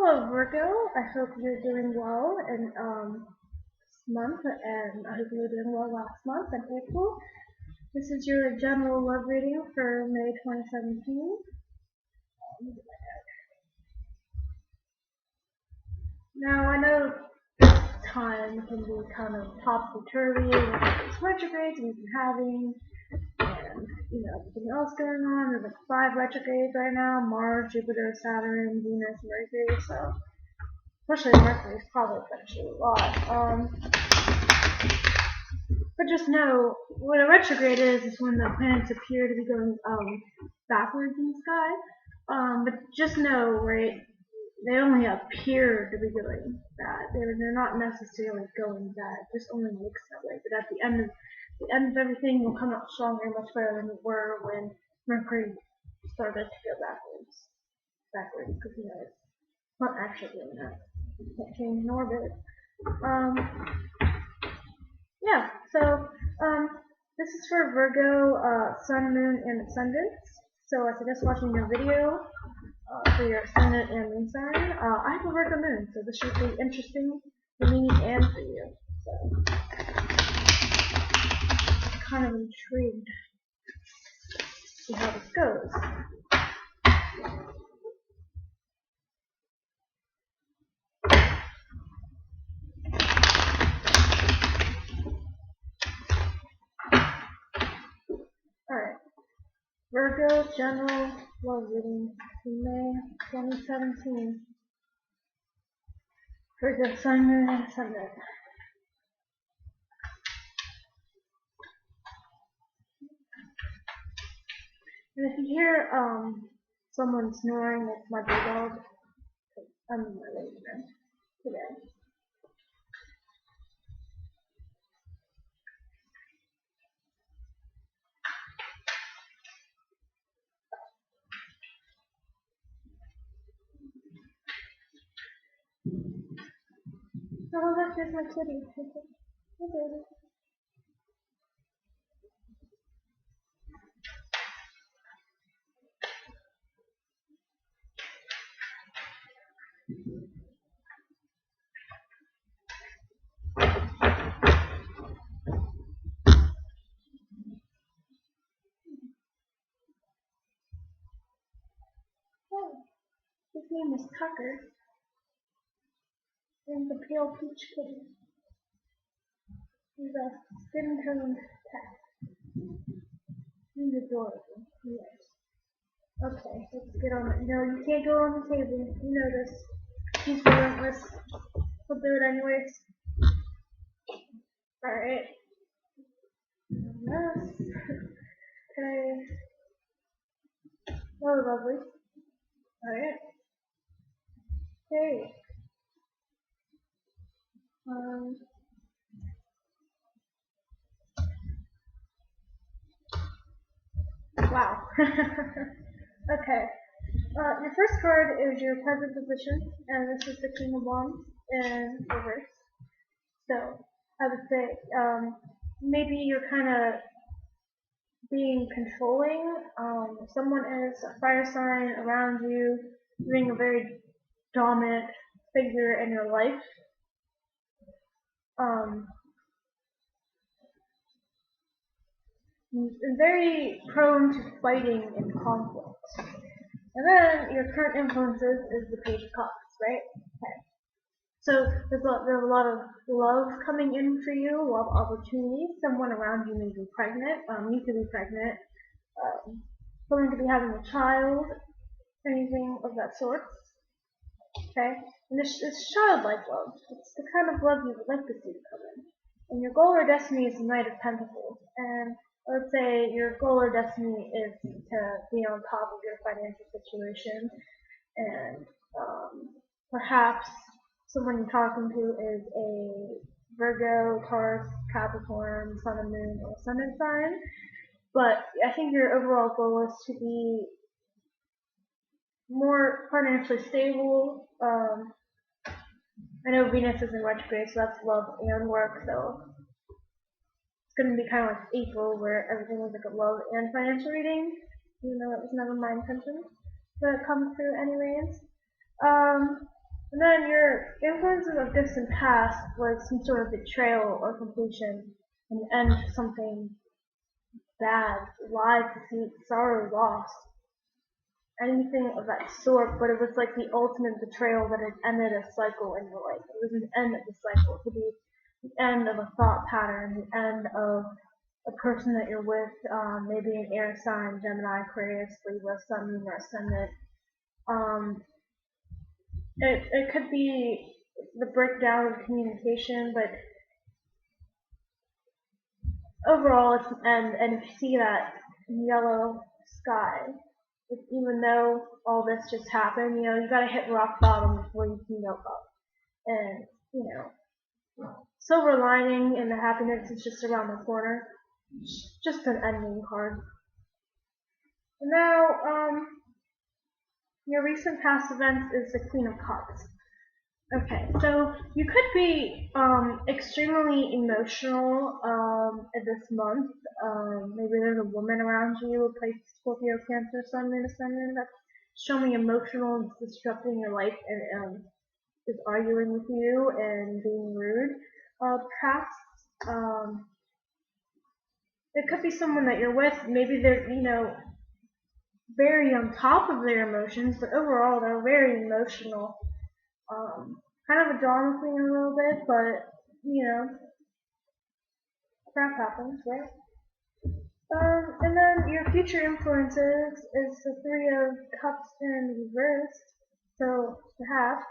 Hello Virgo, I hope you're doing well in this month, and I hope you were doing well last month in April. This is your general love reading for May 2017. Now I know this time can be kind of topsy-turvy with these retrogrades we've been having, and everything else going on. There's like 5 retrogrades right now: Mars, Jupiter, Saturn, Venus, Mercury. So especially Mercury is probably affecting you a lot. But just know what a retrograde is when the planets appear to be going backwards in the sky. But just know, right? They only appear to be doing that. They're not necessarily going bad. It just only looks that way. But at the end of everything, you'll come out stronger, much better than you were when Mercury started to go backwards, because it's not actually doing that. You can't change an orbit. Yeah. So this is for Virgo, Sun, Moon, and Ascendants. So I suggest watching your video for your Ascendant and Moon sign. I have a Virgo Moon, so this should be interesting for me and for you. So I'm kind of intrigued to see how this goes. Alright. Virgo General Love Reading for May 2017. Virgo Sun, Moon, and Ascendant. And if you hear someone snoring, it's my bulldog. I'm in my living room today. Oh, look, there's my kitty. Hey, baby. Oh, his name is Tucker. And the pale peach kitty. He's a skin-toned cat. He's adorable. Yes. Okay, let's get on it. No, you can't go on the table. You know this. He's relentless. He'll do it anyways. Alright. Yes. Okay. Oh, lovely. Alright. Okay. Wow. Okay. Your first card is your present position, and this is the King of Wands in reverse. So I would say maybe you're kind of being controlling. Someone is a fire sign around you, being a very dominant figure in your life. And very prone to fighting and conflict. And then your current influences is the Page of Cups, right? Okay. So there's a lot of love coming in for you, a lot of opportunities. Someone around you may be pregnant. You could be pregnant. Someone could be having a child, anything of that sort. Okay? And it's childlike love. It's the kind of love you would like to see come in. And your goal or destiny is the Knight of Pentacles. And I would say your goal or destiny is to be on top of your financial situation, and perhaps someone you're talking to is a Virgo, Taurus, Capricorn, Sun and Moon, or Ascendant sign. But I think your overall goal is to be more financially stable. I know Venus is in retrograde, so that's love and work, so it's going to be kind of like April, where everything was like a love and financial reading, even though it was never my intention. But it comes through anyways. And then your influences of distant past, like some sort of betrayal or completion, an end to something bad, lie, deceit, sorrow, loss, anything of that sort, but it was like the ultimate betrayal that had ended a cycle in your life. It was an end of the cycle. It could be the end of a thought pattern, the end of a person that you're with, maybe an air sign, Gemini, Aquarius, Libra, Sun, Moon, or Ascendant. It could be the breakdown of communication, but overall it's an end. And if you see that yellow sky, even though all this just happened, you gotta hit rock bottom before you can go up. And, silver lining and the happiness is just around the corner. Just an ending card. And now, your recent past events is the Queen of Cups. Okay, so you could be extremely emotional this month. Maybe there's a woman around you, a place Scorpio, Cancer, Sun, Moon, Ascendant, that's showing emotional and disrupting your life and is arguing with you and being rude. Perhaps it could be someone that you're with. Maybe they're very on top of their emotions, but overall they're very emotional. Kind of a drama queen a little bit, but crap happens, right? And then your future influences is the Three of Cups in reverse. So perhaps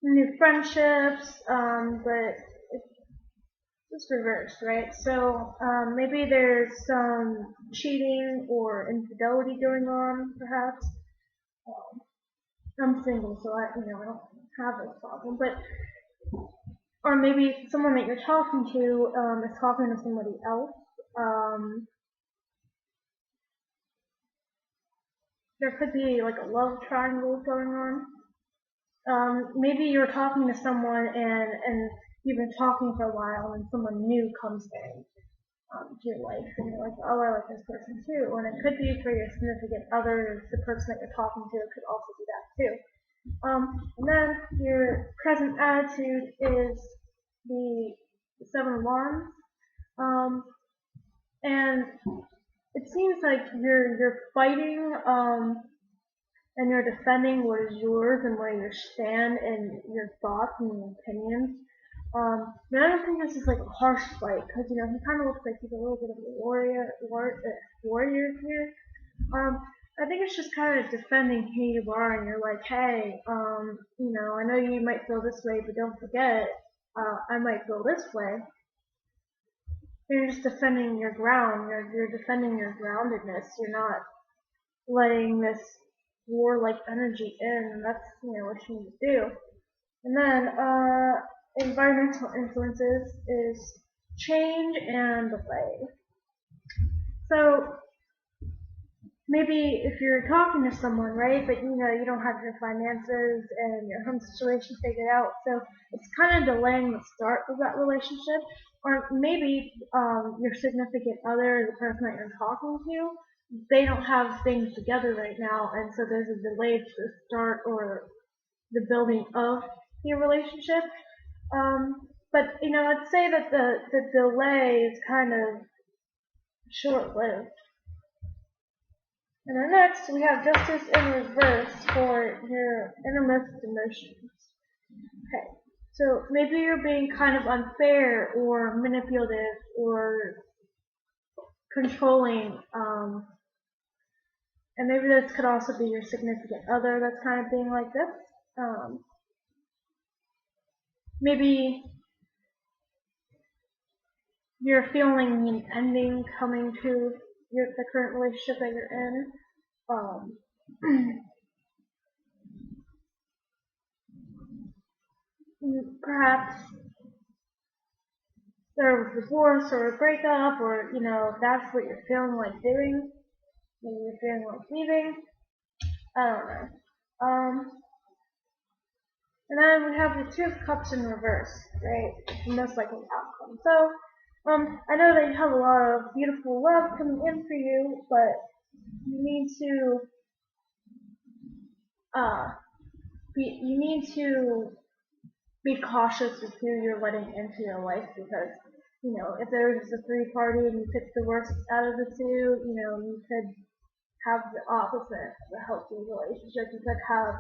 new friendships, but it's reversed, right? So maybe there's some cheating or infidelity going on, perhaps. I'm single, so I don't have this problem, but or maybe someone that you're talking to is talking to somebody else. There could be like a love triangle going on. Maybe you're talking to someone and you've been talking for a while and someone new comes in to your life and you're like, oh, I like this person too. And it could be for your significant other, the person that you're talking to. It could also be that too. And then your present attitude is the Seven of Wands. And it seems like you're fighting and you're defending what is yours and where you stand and your thoughts and your opinions. And I don't think this is like a harsh fight because he kind of looks like he's a little bit of a warrior here. I think it's just kind of defending who you are, and you're like, hey, I know you might feel this way, but don't forget, I might feel this way. You're just defending your ground. You're defending your groundedness. You're not letting this warlike energy in, and that's what you need to do. And then environmental influences is change and delay. So maybe if you're talking to someone, right, but you don't have your finances and your home situation figured out, so it's kind of delaying the start of that relationship. Or maybe your significant other, the person that you're talking to, they don't have things together right now, and so there's a delay to the start or the building of your relationship. But I'd say that the delay is kind of short-lived. And then next, we have Justice in reverse for your innermost emotions. Okay, so maybe you're being kind of unfair or manipulative or controlling, and maybe this could also be your significant other that's kind of being like this. Maybe you're feeling an ending coming to the current relationship that you're in. Perhaps there was a divorce or a breakup, or if that's what you're feeling like doing, maybe you're feeling like leaving. I don't know. And then we have the Two of Cups in reverse, right? The most likely outcome. So, I know that you have a lot of beautiful love coming in for you, but you need to you need to be cautious with who you're letting into your life because, if there's a three party and you pick the worst out of the two, you could have the opposite of a healthy relationship. You could have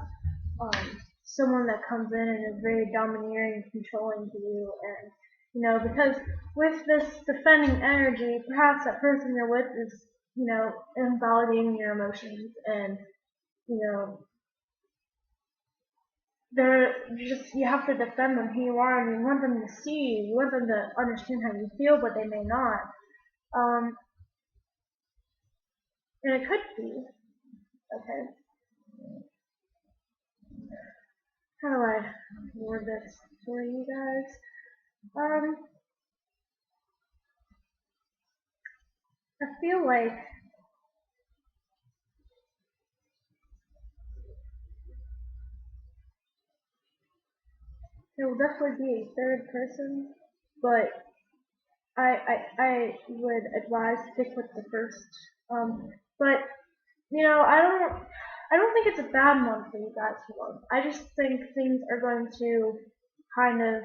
someone that comes in and is very domineering and controlling to you, and because with this defending energy, perhaps that person you're with is invalidating your emotions, and you know they're just you have to defend them who you are, and you want them to see you. You want them to understand how you feel, but they may not. Um, and it could be okay. How do I word this for you guys? I feel like there will definitely be a third person, but I would advise stick with the first. But I don't think it's a bad month for you guys to love. I just think things are going to kind of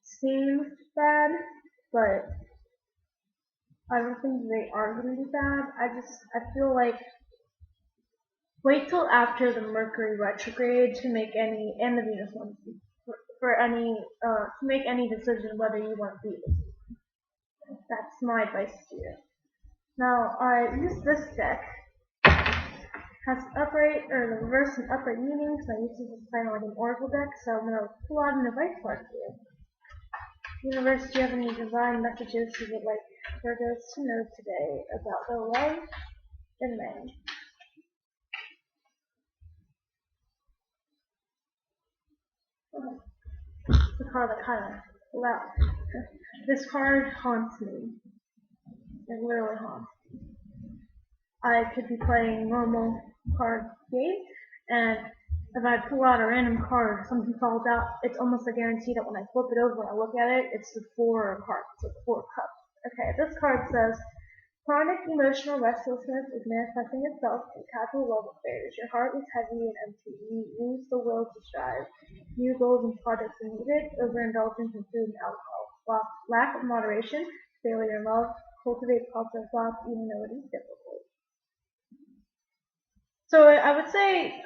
seem bad, but I don't think they are going to be bad. I feel like wait till after the Mercury retrograde to make any and the Venus one for any to make any decision whether you want to be this. That's my advice to you. Now I use this deck has upright or the reverse and upright meanings. So I use this as kind of like an oracle deck. So I'm gonna pull out an advice card for you. Universe, do you have any divine messages you would like Virgos to know today about their love in May? It's a card that kind of wow. This card haunts me. It literally haunts. I could be playing normal card game, and if I pull out a random card, something falls out, it's almost a guarantee that when I flip it over and I look at it, it's the four of hearts, so the four of cups. Okay, this card says, chronic emotional restlessness is manifesting itself in casual love affairs. Your heart is heavy and empty. You lose the will to strive. New goals and projects are needed. Overindulgence in food and alcohol. Lack of moderation, failure in love. Cultivate positive thoughts even though it is difficult. So I would say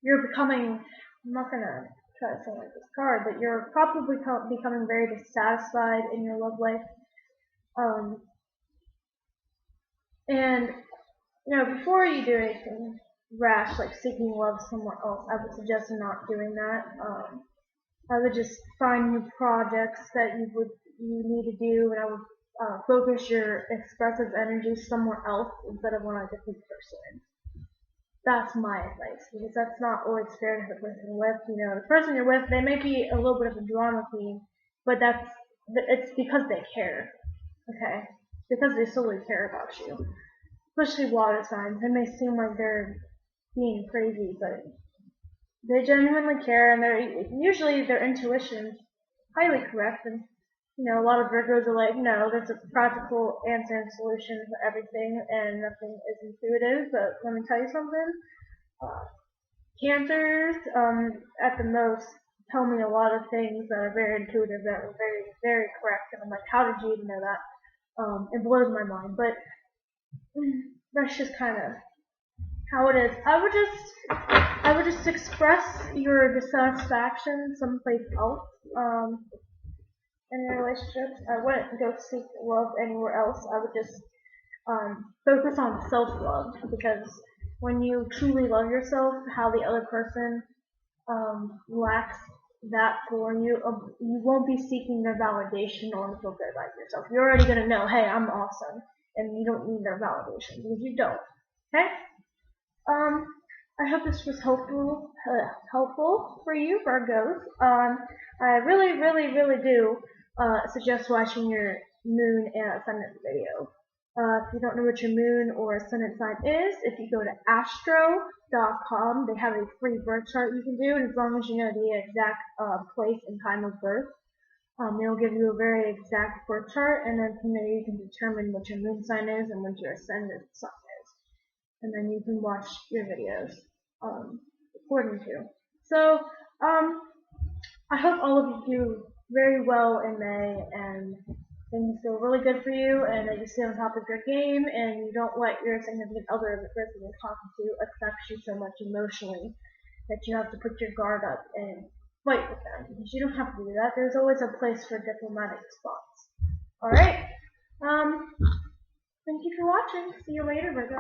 you're becoming. I'm not gonna try to sound like this card, but you're probably becoming very dissatisfied in your love life. And before you do anything rash like seeking love somewhere else, I would suggest not doing that. I would just find new projects that you need to do, and I would focus your expressive energy somewhere else instead of on a different person. That's my advice, because that's not always fair to the person you're with. The person you're with, they may be a little bit of a drama queen, but it's because they care. Okay, because they solely care about you. Especially water signs, they may seem like they're being crazy, but they genuinely care, and usually their intuition is highly correct. And a lot of Virgos are like, no, there's a practical answer and solution for everything, and nothing is intuitive. But let me tell you something. Uh, Cancers, at the most, tell me a lot of things that are very intuitive, that are very, very correct, and I'm like, how did you even know that? It blows my mind, but that's just kind of how it is. I would just express your dissatisfaction someplace else. In your relationships, I wouldn't go seek love anywhere else. I would just focus on self-love, because when you truly love yourself, how the other person lacks that for you, you won't be seeking their validation or to feel good about yourself. You're already gonna know, hey, I'm awesome, and you don't need their validation because you don't. Okay? Um, I hope this was helpful for you, Virgos. I really, really, really do suggest watching your moon and ascendant video. If you don't know what your moon or ascendant sign is, if you go to astro.com, they have a free birth chart you can do, and as long as you know the exact place and time of birth, it'll give you a very exact birth chart, and then from there you can determine what your moon sign is and what your ascendant sign is, and then you can watch your videos. according to. So, I hope all of you do very well in May and things go really good for you and that you stay on top of your game and you don't let your significant other, the person you're talking to, affect you so much emotionally that you have to put your guard up and fight with them. Because you don't have to do that. There's always a place for diplomatic response. Alright? Thank you for watching. See you later, Virgo.